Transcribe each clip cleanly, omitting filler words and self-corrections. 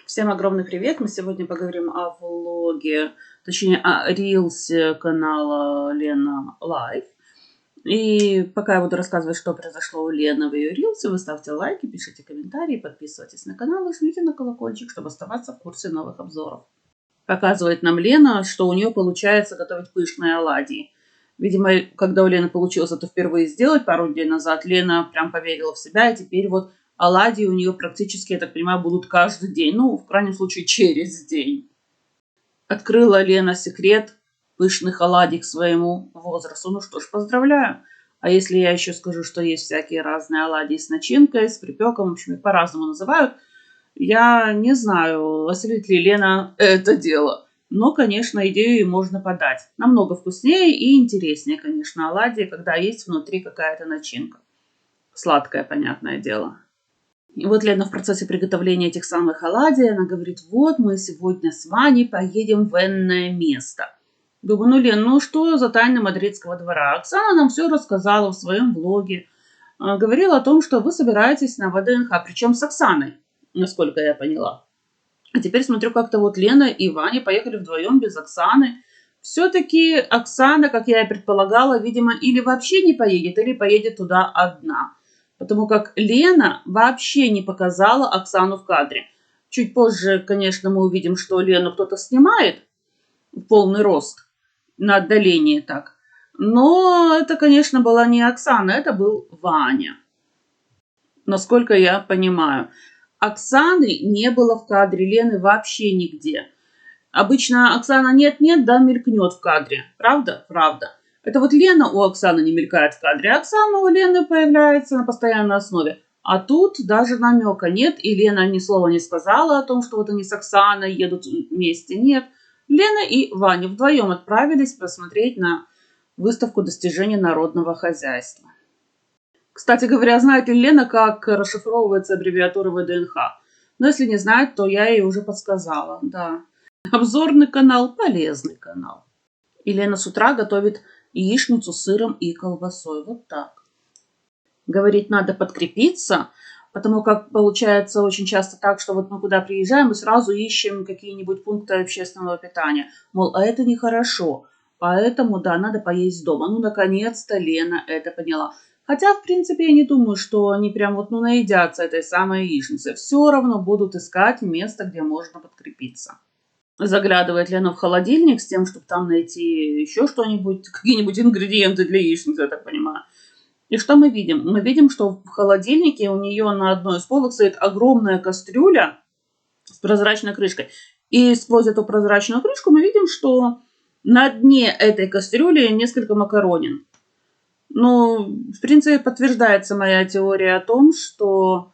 Всем огромный привет! Мы сегодня поговорим о влоге, точнее о рилсе канала Лена Лайф. И пока я буду рассказывать, что произошло у Лены в ее рилсе, вы ставьте лайки, пишите комментарии, подписывайтесь на канал и жмите на колокольчик, чтобы оставаться в курсе новых обзоров. Показывает нам Лена, что у нее получается готовить пышные оладьи. Видимо, когда у Лены получилось это впервые сделать пару дней назад, Лена прям поверила в себя, и теперь вот оладьи у нее практически, я так понимаю, будут каждый день. Ну, в крайнем случае, через день. Открыла Лена секрет пышных оладий к своему возрасту. Ну что ж, поздравляю. А если я еще скажу, что есть всякие разные оладьи с начинкой, с припеком, в общем, их по-разному называют, я не знаю, осилит ли Лена это дело. Но, конечно, идею можно подать. Намного вкуснее и интереснее, конечно, оладьи, когда есть внутри какая-то начинка. Сладкое, понятное дело. И вот Лена в процессе приготовления этих самых оладий, она говорит, вот мы сегодня с Ваней поедем в энное место. Думаю, ну, Лен, ну что за тайна мадридского двора? Оксана нам все рассказала в своем влоге. Говорила о том, что вы собираетесь на ВДНХ, причем с Оксаной, насколько я поняла. А теперь смотрю, как-то вот Лена и Ваня поехали вдвоем без Оксаны. Все-таки Оксана, как я и предполагала, видимо, или вообще не поедет, или поедет туда одна. Потому как Лена вообще не показала Оксану в кадре. Чуть позже, конечно, мы увидим, что Лену кто-то снимает в полный рост, на отдалении так. Но это, конечно, была не Оксана, это был Ваня. Насколько я понимаю. Оксаны не было в кадре, Лены вообще нигде. Обычно Оксана нет-нет, да мелькнет в кадре. Правда? Правда. Это вот Лена у Оксаны не мелькает в кадре, а Оксана у Лены появляется на постоянной основе. А тут даже намека нет, и Лена ни слова не сказала о том, что вот они с Оксаной едут вместе. Нет. Лена и Ваня вдвоем отправились посмотреть на выставку достижений народного хозяйства. Кстати говоря, знает ли Лена, как расшифровывается аббревиатура ВДНХ? Но если не знает, то я ей уже подсказала. Да. Обзорный канал, полезный канал. И Лена с утра готовит яичницу с сыром и колбасой. Вот так. Говорит, надо подкрепиться, потому как получается очень часто так, что вот мы куда приезжаем, мы сразу ищем какие-нибудь пункты общественного питания. Мол, а это нехорошо. Поэтому, да, надо поесть дома. Ну, наконец-то Лена это поняла. Хотя, в принципе, я не думаю, что они прям вот, ну, наедятся этой самой яичницы. Все равно будут искать место, где можно подкрепиться. Заглядывает Лена в холодильник с тем, чтобы там найти еще что-нибудь, какие-нибудь ингредиенты для яичницы, я так понимаю. И что мы видим? Мы видим, что в холодильнике у нее на одной из полок стоит огромная кастрюля с прозрачной крышкой. И сквозь эту прозрачную крышку мы видим, что на дне этой кастрюли несколько макаронин. Ну, в принципе, подтверждается моя теория о том, что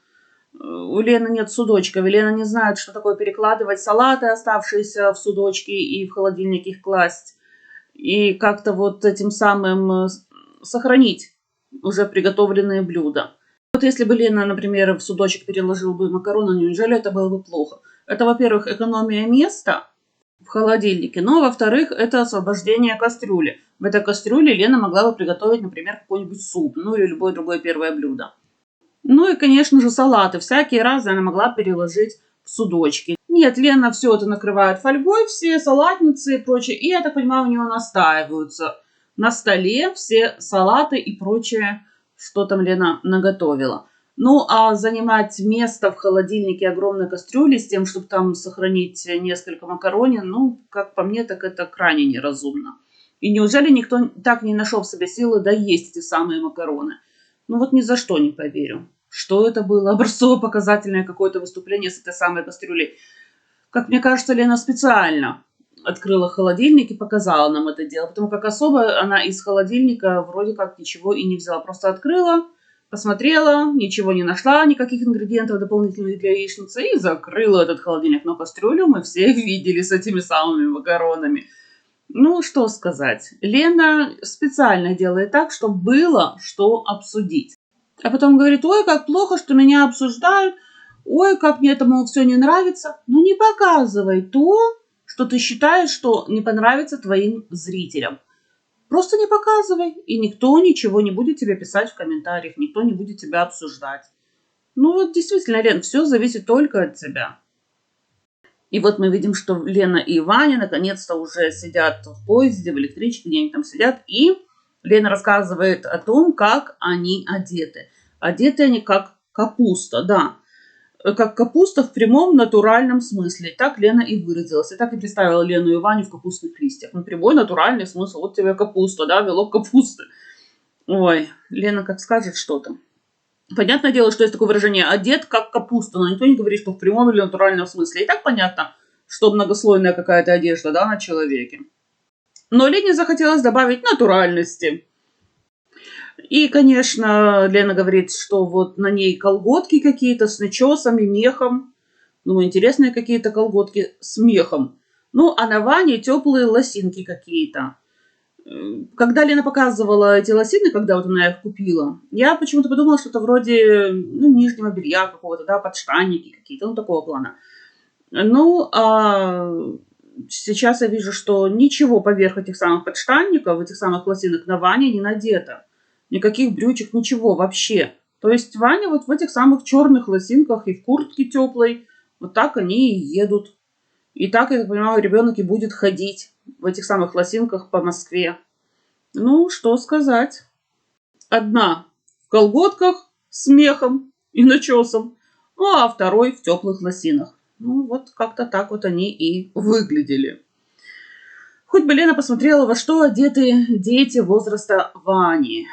у Лены нет судочков. Лена не знает, что такое перекладывать салаты, оставшиеся в судочке, и в холодильник их класть. И как-то вот этим самым сохранить уже приготовленные блюда. Вот если бы Лена, например, в судочек переложила бы макароны, неужели это было бы плохо? Это, во-первых, экономия места в холодильнике, но, во-вторых, это освобождение кастрюли. В этой кастрюле Лена могла бы приготовить, например, какой-нибудь суп, ну или любое другое первое блюдо. Ну и, конечно же, салаты всякие разные она могла переложить в судочки. Нет, Лена все это накрывает фольгой, все салатницы и прочее. И, я так понимаю, у нее настаиваются на столе все салаты и прочее, что там Лена наготовила. Ну, а занимать место в холодильнике огромной кастрюли с тем, чтобы там сохранить несколько макаронин, ну, как по мне, так это крайне неразумно. И неужели никто так не нашел в себе силы доесть эти самые макароны? Ну вот ни за что не поверю. Что это было? Образцово-показательное какое-то выступление с этой самой кастрюлей. Как мне кажется, Лена специально открыла холодильник и показала нам это дело. Потому как особо она из холодильника вроде как ничего и не взяла. Просто открыла, посмотрела, ничего не нашла, никаких ингредиентов дополнительных для яичницы и закрыла этот холодильник. Но кастрюлю мы все видели с этими самыми макаронами. Ну, что сказать. Лена специально делает так, чтобы было что обсудить. А потом говорит, ой, как плохо, что меня обсуждают. Ой, как мне это, мол, все не нравится. Ну, не показывай то, что ты считаешь, что не понравится твоим зрителям. Просто не показывай, и никто ничего не будет тебе писать в комментариях, никто не будет тебя обсуждать. Ну, вот действительно, Лен, все зависит только от тебя. И вот мы видим, что Лена и Ваня наконец-то уже сидят в поезде, в электричке, где они там сидят. И Лена рассказывает о том, как они одеты. Одеты они как капуста, да. Как капуста в прямом натуральном смысле. Так Лена и выразилась. И так и представила Лену и Ваню в капустных листьях. Ну, прямой натуральный смысл. Вот тебе капуста, да, вилок капусты. Ой, Лена как скажет что-то. Понятное дело, что есть такое выражение «одет как капуста», но никто не говорит, что в прямом или натуральном смысле. И так понятно, что многослойная какая-то одежда, да, на человеке. Но Лене захотелось добавить натуральности. И, конечно, Лена говорит, что вот на ней колготки какие-то с начесами, мехом. Ну, интересные какие-то колготки с мехом. Ну, а на Ване теплые лосинки какие-то. Когда Лена показывала эти лосины, когда вот она их купила, я почему-то подумала, что это вроде нижнего белья какого-то, да, подштанники какие-то, ну, такого плана. Ну, а сейчас я вижу, что ничего поверх этих самых подштанников, этих самых лосинок на Ване не надето. Никаких брючек, ничего вообще. То есть Ваня вот в этих самых черных лосинках и в куртке теплой, вот так они и едут. И так, я так понимаю, ребенок и будет ходить в этих самых лосинках по Москве. Ну, что сказать. Одна в колготках с мехом и начесом, ну, а второй в теплых лосинах. Ну, вот как-то так вот они и выглядели. Хоть бы Лена посмотрела, во что одеты дети возраста Вани.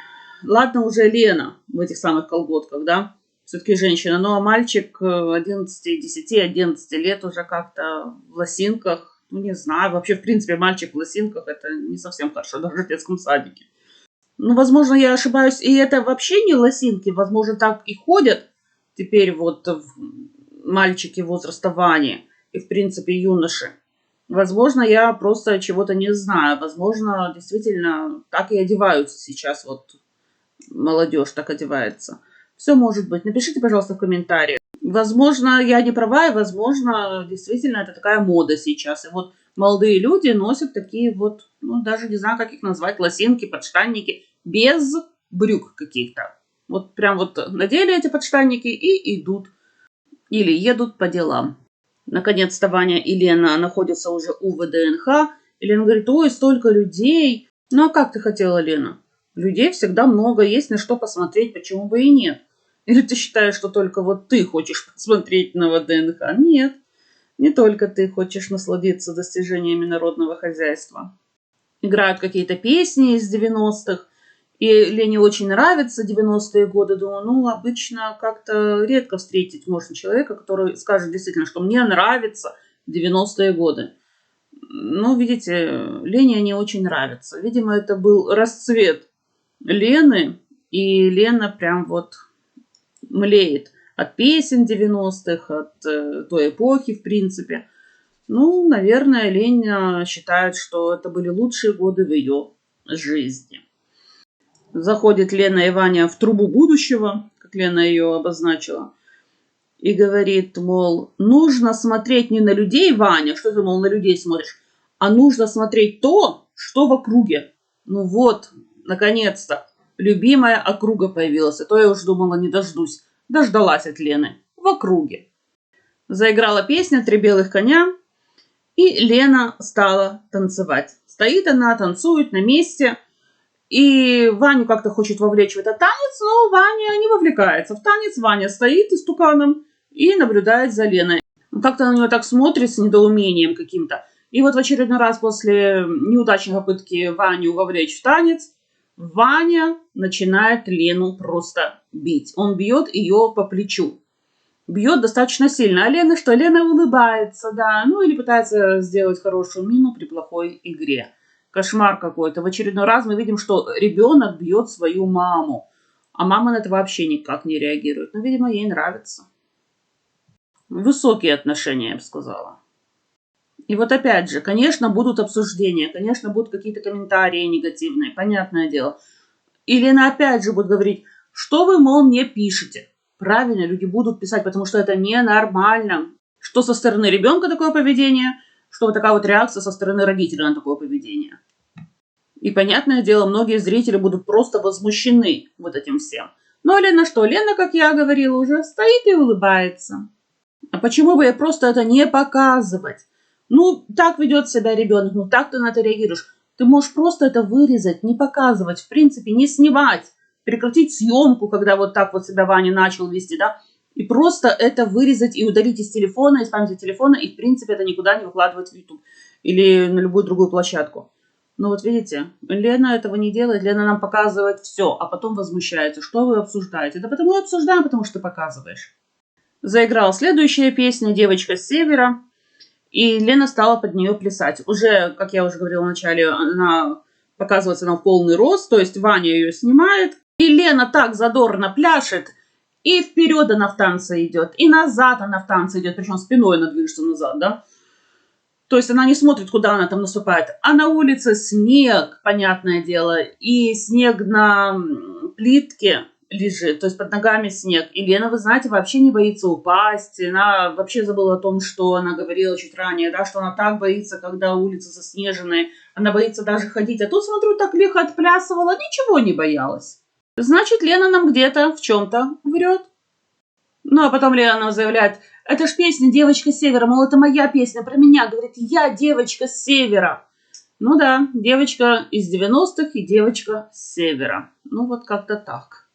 Ладно уже Лена в этих самых колготках, да, все-таки женщина. Ну, а мальчик 11, 10, 11 лет уже как-то в лосинках. Ну, не знаю, вообще, в принципе, мальчик в лосинках это не совсем хорошо, даже в детском садике. Ну, возможно, я ошибаюсь, и это вообще не лосинки, возможно, так и ходят теперь вот мальчики возраста Вани и, в принципе, юноши. Возможно, я просто чего-то не знаю. Возможно, действительно, так и одеваются сейчас вот молодежь, так одевается. Все может быть. Напишите, пожалуйста, в комментариях. Возможно, я не права, и, возможно, действительно, это такая мода сейчас. И вот молодые люди носят такие вот, ну, даже не знаю, как их назвать, лосинки, подштанники, без брюк каких-то. Вот прям вот надели эти подштанники и идут. Или едут по делам. Наконец-то Ваня и Лена находятся уже у ВДНХ. И Лена говорит, ой, столько людей. Ну, а как ты хотела, Лена? Людей всегда много, есть на что посмотреть, почему бы и нет. Или ты считаешь, что только вот ты хочешь посмотреть на ВДНХ? Нет, не только ты хочешь насладиться достижениями народного хозяйства. Играют какие-то песни из 90-х. И Лене очень нравятся 90-е годы. Думаю, ну, обычно как-то редко встретить можно человека, который скажет действительно, что мне нравятся 90-е годы. Ну, видите, Лене они очень нравятся. Видимо, это был расцвет Лены. И Лена прям вот млеет от песен 90-х, от той эпохи, в принципе. Ну, наверное, Лена считает, что это были лучшие годы в ее жизни. Заходит Лена и Ваня в трубу будущего, как Лена ее обозначила, и говорит, мол, нужно смотреть не на людей, Ваня, что ты, мол, на людей смотришь, а нужно смотреть то, что в округе. Ну вот, наконец-то, любимая округа появилась, а то я уж думала, не дождусь. Дождалась от Лены в округе. Заиграла песня «Три белых коня», и Лена стала танцевать. Стоит она, танцует на месте. И Ваню как-то хочет вовлечь в этот танец, но Ваня не вовлекается в танец. Ваня стоит истуканом и наблюдает за Леной. Как-то на нее так смотрит с недоумением каким-то. И вот в очередной раз после неудачной попытки Ваню вовлечь в танец, Ваня начинает Лену просто бить. Он бьет ее по плечу. Бьет достаточно сильно. А Лена что? Лена улыбается, да. Ну или пытается сделать хорошую мину при плохой игре. Кошмар какой-то. В очередной раз мы видим, что ребенок бьет свою маму. А мама на это вообще никак не реагирует. Но, видимо, ей нравится. Высокие отношения, я бы сказала. И вот опять же, конечно, будут обсуждения. Конечно, будут какие-то комментарии негативные. Понятное дело. И Лена опять же будет говорить, что вы, мол, мне пишете. Правильно, люди будут писать, потому что это ненормально. Что со стороны ребенка такое поведение, что вот такая вот реакция со стороны родителя на такое поведение. И, понятное дело, многие зрители будут просто возмущены вот этим всем. Ну, а Лена что? Лена, как я говорила уже, стоит и улыбается. А почему бы ей просто это не показывать? Ну, так ведет себя ребенок, ну так ты на это реагируешь. Ты можешь просто это вырезать, не показывать, в принципе, не снимать, прекратить съемку, когда вот так вот себя Ваня начал вести, да, и просто это вырезать и удалить из телефона, из памяти телефона, и, в принципе, это никуда не выкладывать в YouTube или на любую другую площадку. Ну вот видите, Лена этого не делает, Лена нам показывает все, а потом возмущается. Что вы обсуждаете? Да потому и обсуждаем, потому что ты показываешь. Заиграла следующая песня «Девочка с севера», и Лена стала под нее плясать. Уже, как я уже говорила вначале, она показывается на полный рост, то есть Ваня ее снимает, и Лена так задорно пляшет, и вперед она в танце идет, и назад она в танце идет, причем спиной она движется назад, да. То есть она не смотрит, куда она там наступает. А на улице снег, понятное дело, и снег на плитке лежит, то есть под ногами снег. И Лена, вы знаете, вообще не боится упасть. Она вообще забыла о том, что она говорила чуть ранее, да, что она так боится, когда улица заснеженная. Она боится даже ходить. А тут, смотрю, так лихо отплясывала, ничего не боялась. Значит, Лена нам где-то в чем-то врет. Ну, а потом Лена заявляет, это ж песня «Девочка с севера», мол, это моя песня про меня. Говорит, я девочка с севера. Ну да, девочка из 90-х и девочка с севера. Ну вот как-то так.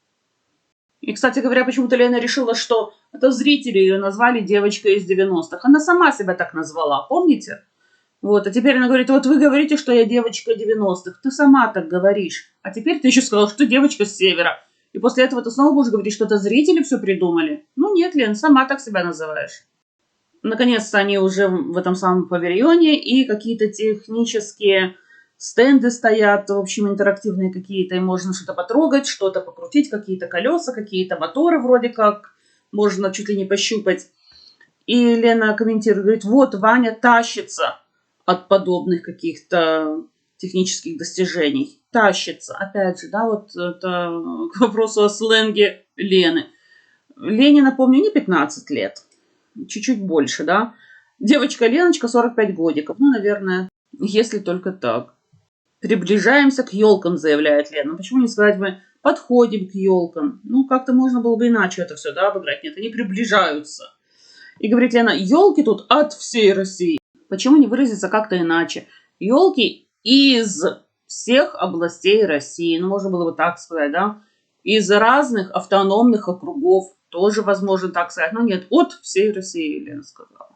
И, кстати говоря, почему-то Лена решила, что это зрители ее назвали девочка из 90-х. Она сама себя так назвала, помните? Вот, а теперь она говорит, вот вы говорите, что я девочка 90-х. Ты сама так говоришь. А теперь ты еще сказала, что девочка с севера. И после этого ты снова будешь говорить, что это зрители все придумали. Ну нет, Лен, сама так себя называешь. Наконец-то они уже в этом самом павильоне, и какие-то технические стенды стоят, в общем, интерактивные какие-то, и можно что-то потрогать, что-то покрутить, какие-то колеса, какие-то моторы вроде как, можно чуть ли не пощупать. И Лена комментирует, говорит, вот Ваня тащится от подобных каких-то технических достижений. Тащится. Опять же, да, вот это к вопросу о сленге Лены. Лене, напомню, не 15 лет. Чуть-чуть больше, да. Девочка Леночка 45 годиков. Ну, наверное, если только так. Приближаемся к елкам, заявляет Лена. Почему не сказать мы подходим к елкам? Ну, как-то можно было бы иначе это все, да, обыграть. Нет, они приближаются. И говорит Лена, елки тут от всей России. Почему не выразиться как-то иначе? Елки из всех областей России. Ну, можно было бы так сказать, да? Из разных автономных округов. Тоже возможно так сказать. Но нет, от всей России, Лена сказала.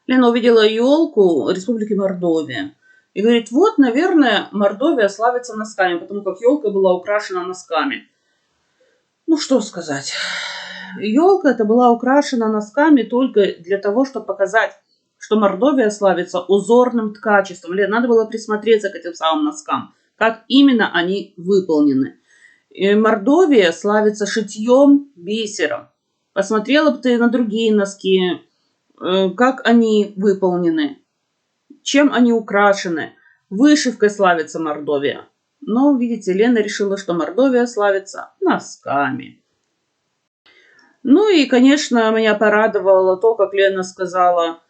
Лена увидела елку Республики Мордовия. И говорит, вот, наверное, Мордовия славится носками, потому как елка была украшена носками. Ну, что сказать. Елка эта была украшена носками только для того, чтобы показать, что Мордовия славится узорным ткачеством. Лен, надо было присмотреться к этим самым носкам, как именно они выполнены. И Мордовия славится шитьем бисером. Посмотрела бы ты на другие носки, как они выполнены, чем они украшены. Вышивкой славится Мордовия. Но, видите, Лена решила, что Мордовия славится носками. Ну и, конечно, меня порадовало то, как Лена сказала,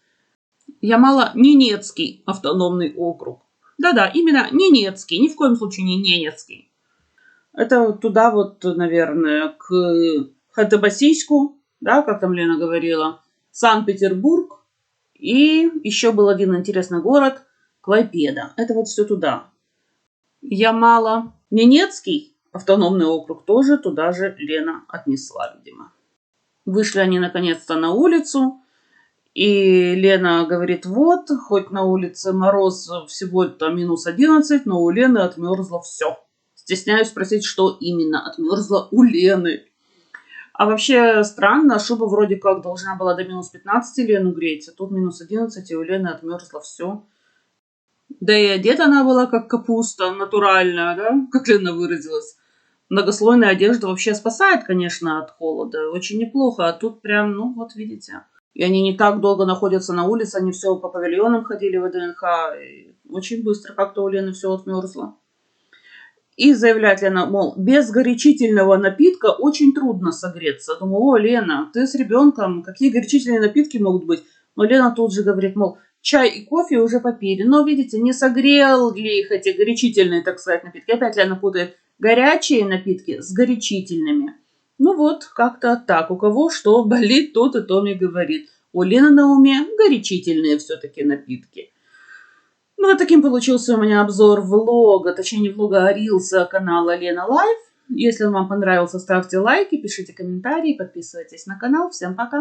Ямало-Ненецкий автономный округ. Да-да, именно Ненецкий, ни в коем случае не Ненецкий. Это вот туда вот, наверное, к Хатабасийску, да, как там Лена говорила, Санкт-Петербург, и еще был один интересный город, Клайпеда. Это вот все туда. Ямало-Ненецкий автономный округ тоже туда же Лена отнесла, видимо. Вышли они наконец-то на улицу, и Лена говорит, вот, хоть на улице мороз всего-то минус 11, но у Лены отмерзло все. Стесняюсь спросить, что именно отмерзло у Лены. А вообще странно, шуба вроде как должна была до минус 15 Лену греть, а тут минус 11, и у Лены отмерзло все. Да и одета она была как капуста, натуральная, да, как Лена выразилась. Многослойная одежда вообще спасает, конечно, от холода. Очень неплохо. А тут прям, ну, вот видите. И они не так долго находятся на улице, они все по павильонам ходили в ДНХ. И очень быстро как-то у Лены все отмерзло. И заявляет Лена, мол, без горячительного напитка очень трудно согреться. Думаю, о, Лена, ты с ребенком, какие горячительные напитки могут быть? Но Лена тут же говорит, мол, чай и кофе уже попили. Но, видите, не согрел ли их эти горячительные, так сказать, напитки. Опять Лена путает горячие напитки с горячительными. Ну вот, как-то так. У кого что болит, тот и том и говорит. У Лены на уме горячительные все-таки напитки. Ну, вот таким получился у меня обзор влога, точнее не влога, а рилса канала Лена Лайф. Если он вам понравился, ставьте лайки, пишите комментарии, подписывайтесь на канал. Всем пока!